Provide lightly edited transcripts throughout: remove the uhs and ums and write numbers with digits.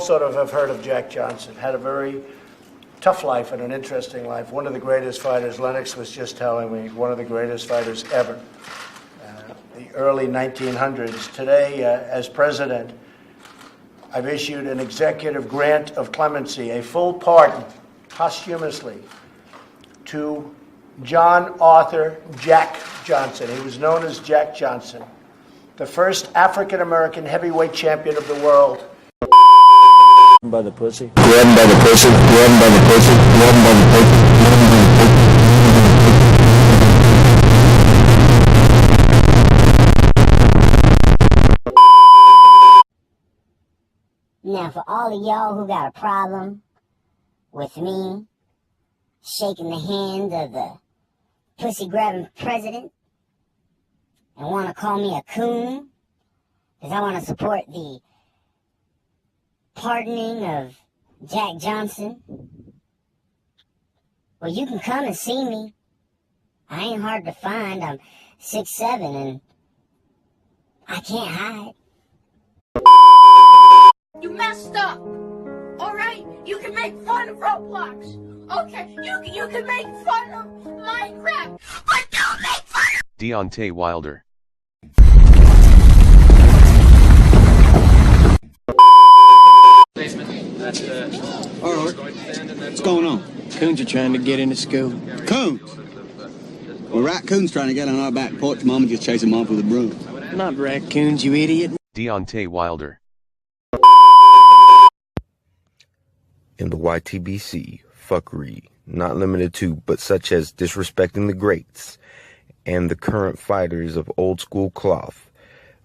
sort of have heard of Jack Johnson. Had a very tough life and an interesting life. One of the greatest fighters, Lennox was just telling me, one of the greatest fighters ever. The early 1900s. Today, as president, I've issued an executive grant of clemency, a full pardon, posthumously, to John Arthur Jack Johnson. He was known as Jack Johnson, the first African-American heavyweight champion of the world. By the pussy. Grab him by the pussy. Grab him by the pussy. Grab him by the pussy. Grab him by the pussy. Now, for all of y'all who got a problem with me shaking the hand of the pussy-grabbing president and want to call me a coon because I want to support the pardoning of Jack Johnson, well, you can come and see me. I ain't hard to find. I'm 6'7" and I can't hide. You messed up. All right? You can make fun of Roblox. Okay, you can make fun of Minecraft, but don't make fun of Deontay Wilder. Alright, what's going on? Coons are trying to get into school. Coons? Well, raccoons trying to get on our back porch, Mama just chasing them off with a broom. Not raccoons, you idiot. Deontay Wilder. In the YTBC, fuckery, not limited to, but such as disrespecting the greats and the current fighters of old school cloth.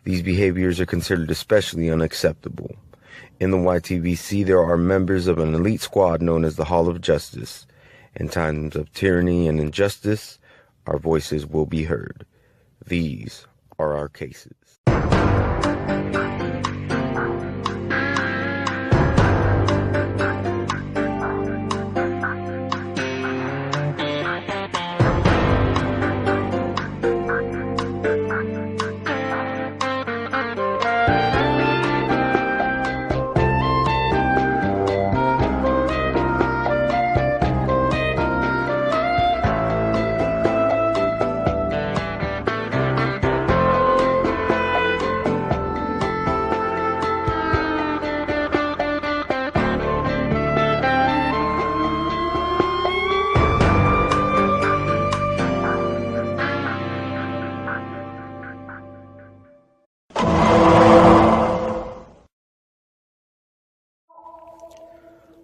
These behaviors are considered especially unacceptable. In the YTBC, there are members of an elite squad known as the Hall of Justice. In times of tyranny and injustice, our voices will be heard. These are our cases.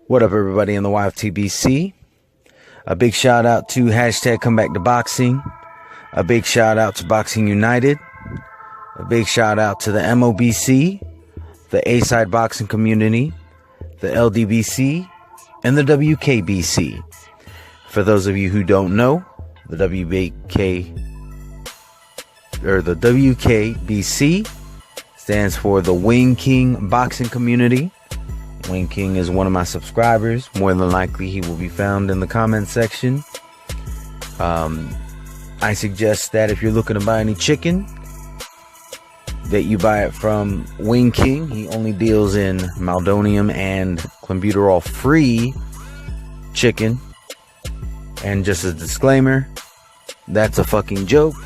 What up, everybody in the YFTBC? A big shout out to hashtag Comeback to Boxing. A big shout out to Boxing United. A big shout out to the MOBC, the A-Side Boxing Community, the LDBC, and the WKBC. For those of you who don't know, the WKBC stands for the Wing King Boxing Community. Wing King is one of my subscribers. More than likely, he will be found in the comment section. I suggest that if you're looking to buy any chicken, that you buy it from Wing King. He only deals in Maldonium and clenbuterol-free chicken. And just a disclaimer, that's a fucking joke.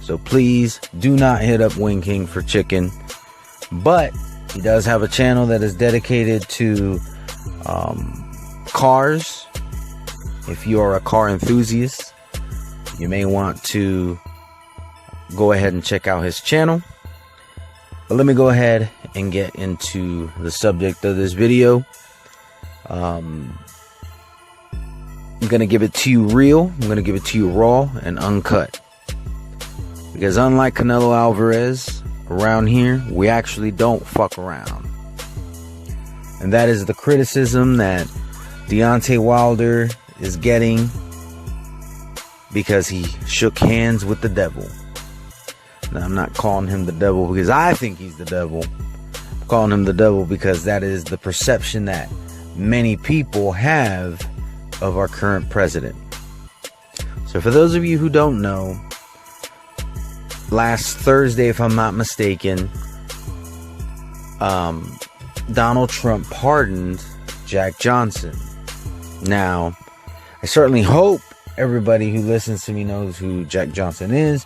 So please do not hit up Wing King for chicken. But he does have a channel that is dedicated to cars. If you are a car enthusiast, you may want to go ahead and check out his channel. But let me go ahead and get into the subject of this video. I'm going to give it to you real. I'm going to give it to you raw and uncut. Because unlike Canelo Alvarez, around here, we actually don't fuck around. And that is the criticism that Deontay Wilder is getting because he shook hands with the devil. Now, I'm not calling him the devil because I think he's the devil. I'm calling him the devil because that is the perception that many people have of our current president. So for those of you who don't know, last Thursday, if I'm not mistaken, Donald Trump pardoned Jack Johnson. Now, I certainly hope everybody who listens to me knows who Jack Johnson is,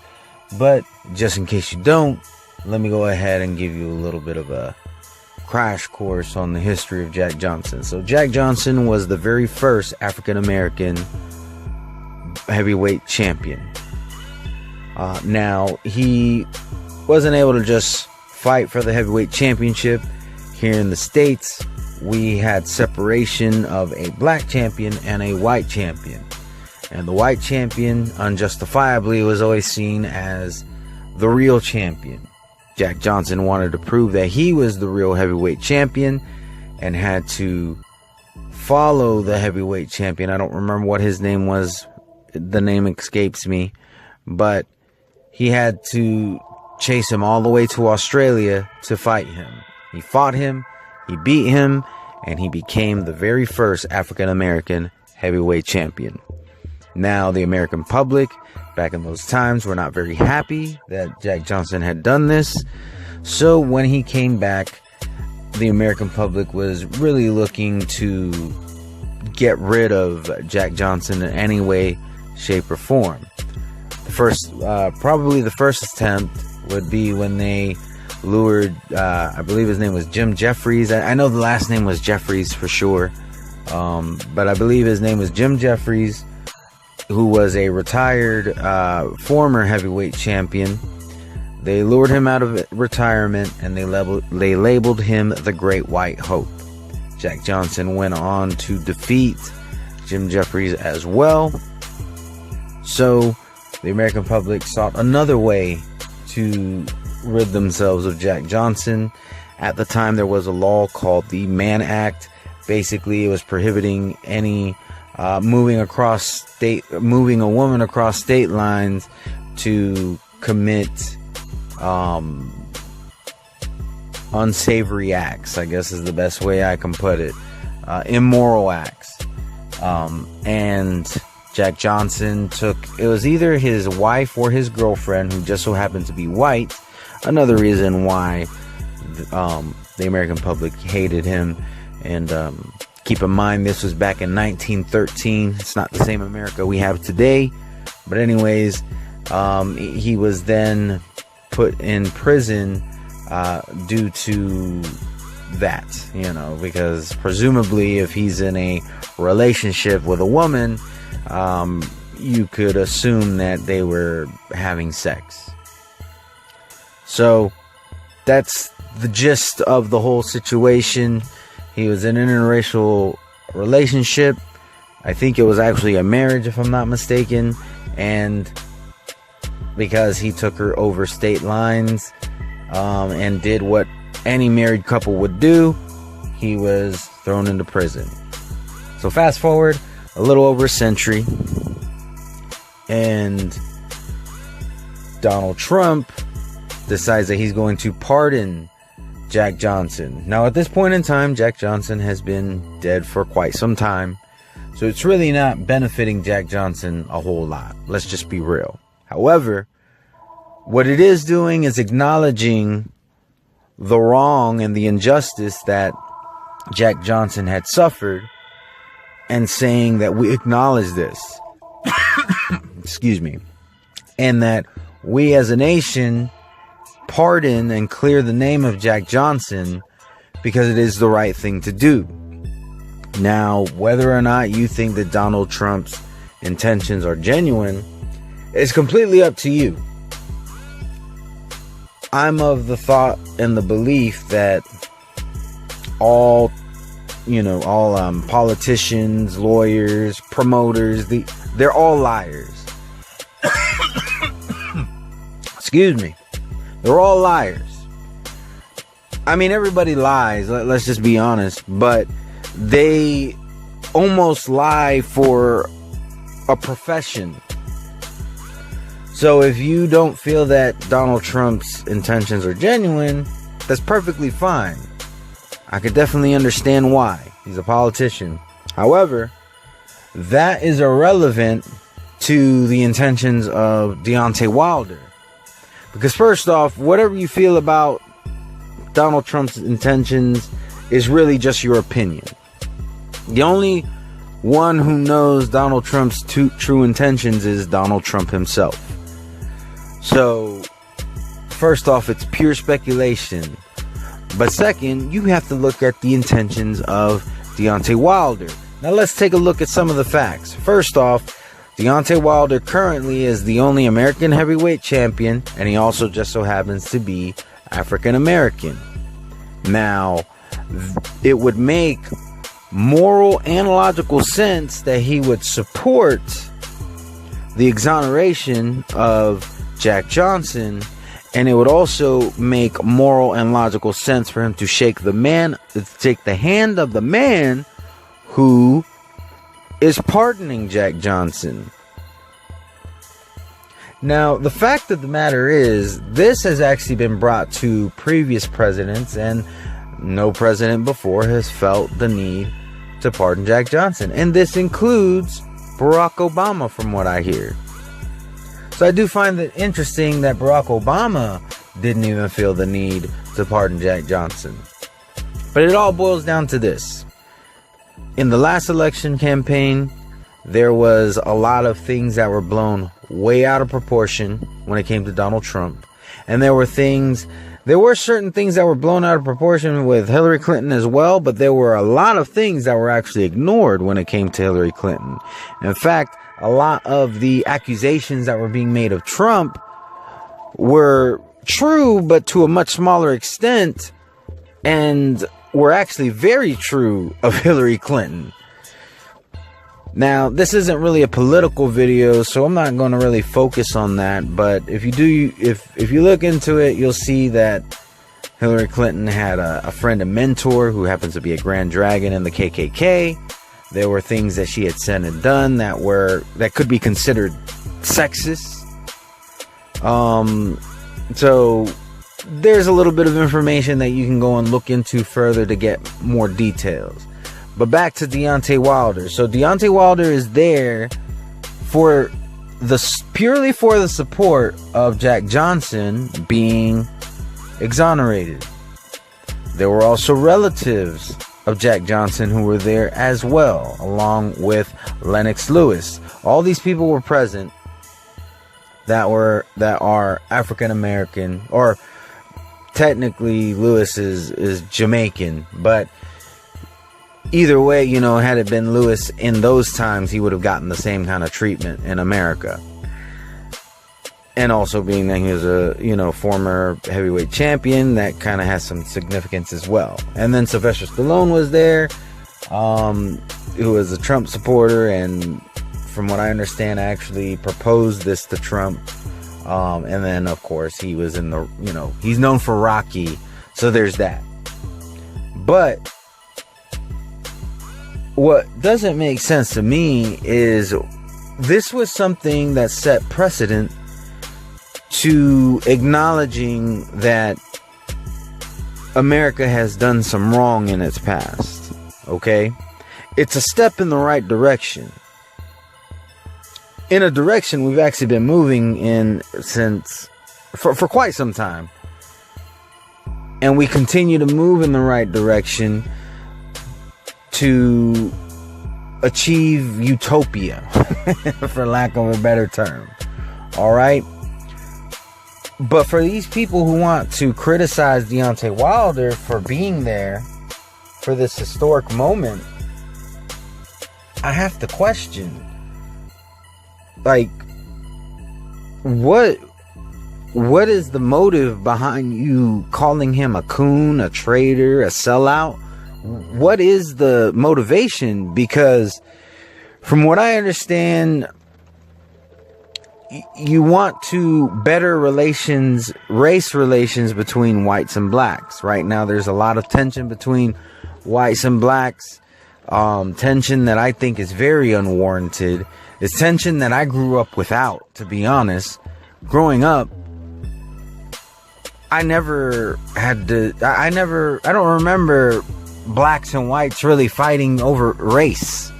but just in case you don't, let me go ahead and give you a little bit of a crash course on the history of Jack Johnson. So Jack Johnson was the very first African American heavyweight champion. Now, he wasn't able to just fight for the heavyweight championship. Here in the States, we had separation of a black champion and a white champion. And the white champion, unjustifiably, was always seen as the real champion. Jack Johnson wanted to prove that he was the real heavyweight champion and had to follow the heavyweight champion. I don't remember what his name was. The name escapes me. But he had to chase him all the way to Australia to fight him. He fought him, he beat him, and he became the very first African American heavyweight champion. Now, the American public, back in those times, were not very happy that Jack Johnson had done this. So when he came back, the American public was really looking to get rid of Jack Johnson in any way, shape, or form. Probably the first attempt would be when they lured, I believe his name was Jim Jeffries. I know the last name was Jeffries for sure, but I believe his name was Jim Jeffries, who was a retired former heavyweight champion. They lured him out of retirement and they labeled him the Great White Hope. Jack Johnson went on to defeat Jim Jeffries as well. So the American public sought another way to rid themselves of Jack Johnson. At the time, there was a law called the Mann Act. Basically, it was prohibiting any moving a woman across state lines to commit unsavory acts, I guess is the best way I can put it. Immoral acts. And Jack Johnson it was either his wife or his girlfriend, who just so happened to be white. Another reason why the American public hated him. And keep in mind, this was back in 1913. It's not the same America we have today. But anyways, he was then put in prison due to that, because presumably if he's in a relationship with a woman, you could assume that they were having sex. So that's the gist of the whole situation. He was in an interracial relationship. I think it was actually a marriage, if I'm not mistaken. And because he took her over state lines and did what any married couple would do, he was thrown into prison. So fast forward a little over a century, and Donald Trump decides that he's going to pardon Jack Johnson. Now, at this point in time, Jack Johnson has been dead for quite some time, so it's really not benefiting Jack Johnson a whole lot. Let's just be real. However, what it is doing is acknowledging the wrong and the injustice that Jack Johnson had suffered, and saying that we acknowledge this. Excuse me. And that we as a nation pardon and clear the name of Jack Johnson because it is the right thing to do. Now, whether or not you think that Donald Trump's intentions are genuine is completely up to you. I'm of the thought and the belief that all politicians, lawyers, promoters, they're all liars. Excuse me. They're all liars. I mean, everybody lies, let's just be honest, but they almost lie for a profession. So if you don't feel that Donald Trump's intentions are genuine, that's perfectly fine. I could definitely understand why. He's a politician. However, that is irrelevant to the intentions of Deontay Wilder. Because first off, whatever you feel about Donald Trump's intentions is really just your opinion. The only one who knows Donald Trump's true intentions is Donald Trump himself. So, first off, it's pure speculation. But second, you have to look at the intentions of Deontay Wilder. Now let's take a look at some of the facts. First off, Deontay Wilder currently is the only American heavyweight champion, and he also just so happens to be African American. Now, it would make moral and logical sense that he would support the exoneration of Jack Johnson, and it would also make moral and logical sense for him to shake the hand of the man who is pardoning Jack Johnson. Now, the fact of the matter is, this has actually been brought to previous presidents, and no president before has felt the need to pardon Jack Johnson. And this includes Barack Obama, from what I hear. So I do find it interesting that Barack Obama didn't even feel the need to pardon Jack Johnson. But it all boils down to this. In the last election campaign, there was a lot of things that were blown way out of proportion when it came to Donald Trump. And there were certain things that were blown out of proportion with Hillary Clinton as well, but there were a lot of things that were actually ignored when it came to Hillary Clinton. In fact, a lot of the accusations that were being made of Trump were true, but to a much smaller extent, and were actually very true of Hillary Clinton. Now, this isn't really a political video, so I'm not going to really focus on that, but if you look into it, you'll see that Hillary Clinton had a friend and mentor who happens to be a Grand Dragon in the KKK. There were things that she had said and done that could be considered sexist. So there's a little bit of information that you can go and look into further to get more details. But back to Deontay Wilder. So Deontay Wilder is there purely for the support of Jack Johnson being exonerated. There were also relatives of Jack Johnson who were there as well, along with Lennox Lewis. All these people were present that are African American, or technically Lewis is Jamaican, but either way, had it been Lewis in those times, he would have gotten the same kind of treatment in America. And also being that he was a, former heavyweight champion, that kind of has some significance as well. And then Sylvester Stallone was there, who was a Trump supporter, and from what I understand, actually proposed this to Trump. And then, of course, he was in the, he's known for Rocky, so there's that. But what doesn't make sense to me is this was something that set precedent to acknowledging that America has done some wrong in its past. Okay? It's a step in the right direction. In a direction we've actually been moving in for quite some time. And we continue to move in the right direction to achieve utopia, for lack of a better term. Alright? But for these people who want to criticize Deontay Wilder for being there for this historic moment, I have to question, what is the motive behind you calling him a coon, a traitor, a sellout? What is the motivation? Because from what I understand, you want to better race relations between whites and blacks. Right now, there's a lot of tension between whites and blacks. Tension that I think is very unwarranted. It's tension that I grew up without, to be honest. Growing up, I don't remember blacks and whites really fighting over race.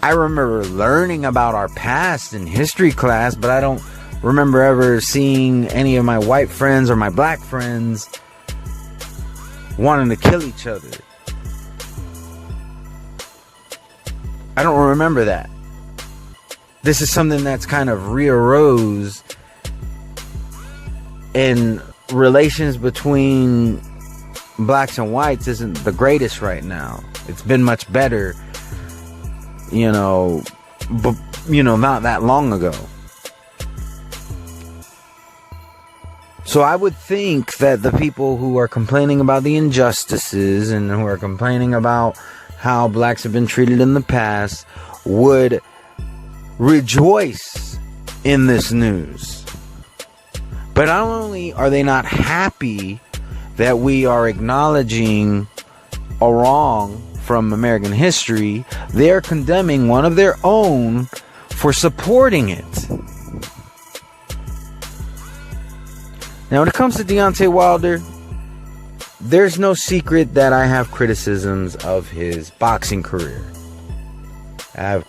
I remember learning about our past in history class, but I don't remember ever seeing any of my white friends or my black friends wanting to kill each other. I don't remember that. This is something that's kind of re-arose in relations between blacks and whites isn't the greatest right now. It's been much better, but, not that long ago. So I would think that the people who are complaining about the injustices and who are complaining about how blacks have been treated in the past would rejoice in this news. But not only are they not happy that we are acknowledging a wrong from American history, they are condemning one of their own for supporting it. Now, when it comes to Deontay Wilder, there's no secret that I have criticisms of his boxing career. I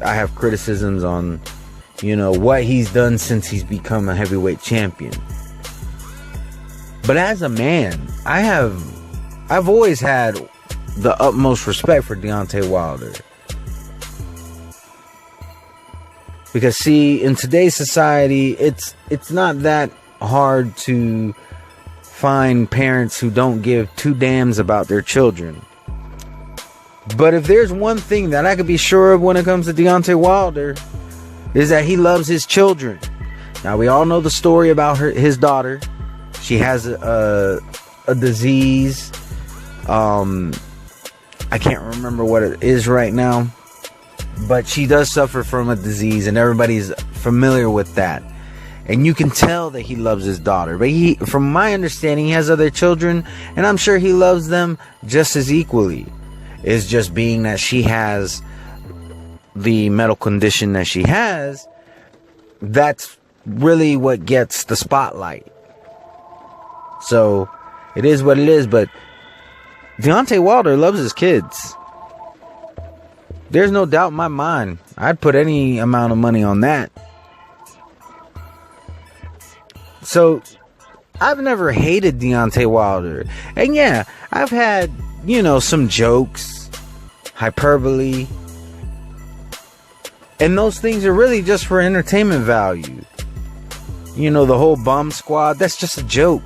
have criticisms on, what he's done since he's become a heavyweight champion. But as a man, I've always had the utmost respect for Deontay Wilder. Because see, in today's society, it's not that hard to find parents who don't give two damns about their children. But if there's one thing that I could be sure of when it comes to Deontay Wilder, is that he loves his children. Now, we all know the story about his daughter. She has a disease. I can't remember what it is right now, but she does suffer from a disease, and everybody's familiar with that. And you can tell that he loves his daughter. But from my understanding, he has other children, and I'm sure he loves them just as equally. It's just being that she has the medical condition that she has, that's really what gets the spotlight. So, it is what it is, but Deontay Wilder loves his kids. There's no doubt in my mind. I'd put any amount of money on that. So, I've never hated Deontay Wilder. And yeah, I've had, some jokes, hyperbole. And those things are really just for entertainment value. The whole bum squad, that's just a joke.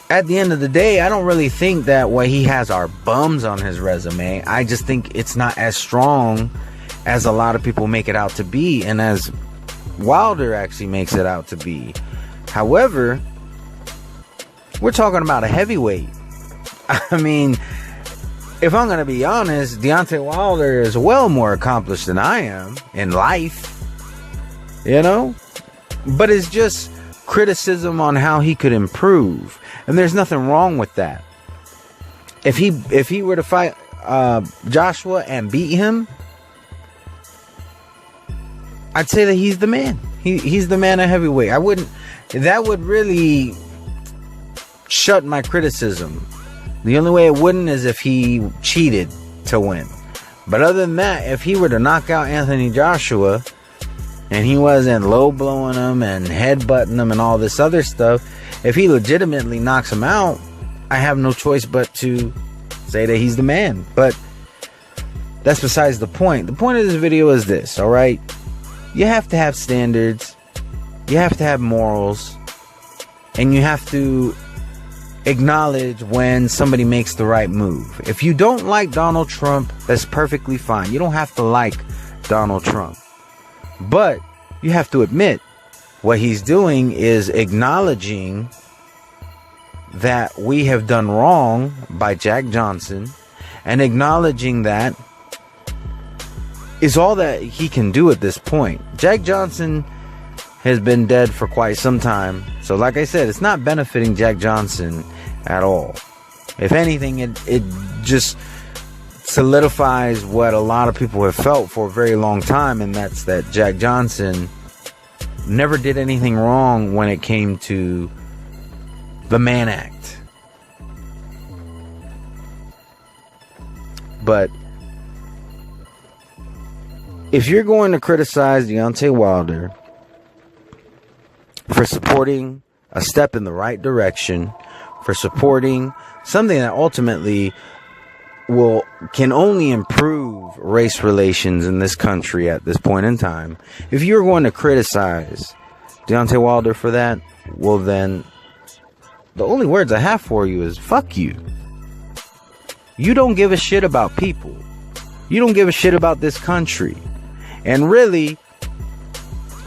At the end of the day, I don't really think that he has are bums on his resume. I just think it's not as strong as a lot of people make it out to be, and as Wilder actually makes it out to be. However, we're talking about a heavyweight. I mean, if I'm going to be honest, Deontay Wilder is well more accomplished than I am in life. But it's just criticism on how he could improve. And there's nothing wrong with that. If he were to fight Joshua and beat him, I'd say that he's the man. He's the man at heavyweight. That would really shut my criticism. The only way it wouldn't is if he cheated to win. But other than that, if he were to knock out Anthony Joshua, and he wasn't low blowing him and headbutting him and all this other stuff, if he legitimately knocks him out, I have no choice but to say that he's the man. But that's besides the point. The point of this video is this, alright? You have to have standards, you have to have morals, and you have to acknowledge when somebody makes the right move. If you don't like Donald Trump, that's perfectly fine. You don't have to like Donald Trump. But you have to admit, what he's doing is acknowledging that we have done wrong by Jack Johnson, and acknowledging that is all that he can do at this point. Jack Johnson has been dead for quite some time. So like I said, it's not benefiting Jack Johnson at all. If anything, it just solidifies what a lot of people have felt for a very long time, and that's that Jack Johnson never did anything wrong when it came to the Mann Act. But if you're going to criticize Deontay Wilder for supporting a step in the right direction for supporting something that ultimately can only improve race relations in this country at this point in time. If you're going to criticize Deontay Wilder for that, well then, the only words I have for you is fuck you. You don't give a shit about people. You don't give a shit about this country. And really,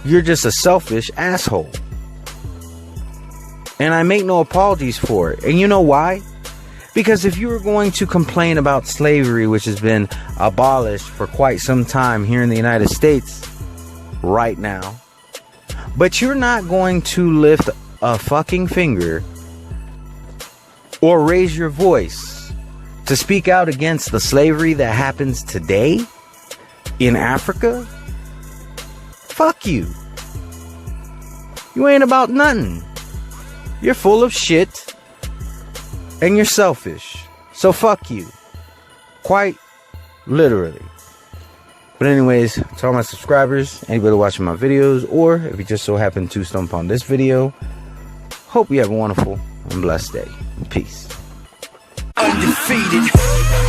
you're just a selfish asshole. And I make no apologies for it. And you know why? Because if you were going to complain about slavery, which has been abolished for quite some time here in the United States right now, but you're not going to lift a fucking finger or raise your voice to speak out against the slavery that happens today in Africa, fuck you. You ain't about nothing. You're full of shit and you're selfish. So fuck you. Quite literally. But anyways, to all my subscribers, anybody watching my videos, or if you just so happen to stump on this video, hope you have a wonderful and blessed day. Peace. Undefeated.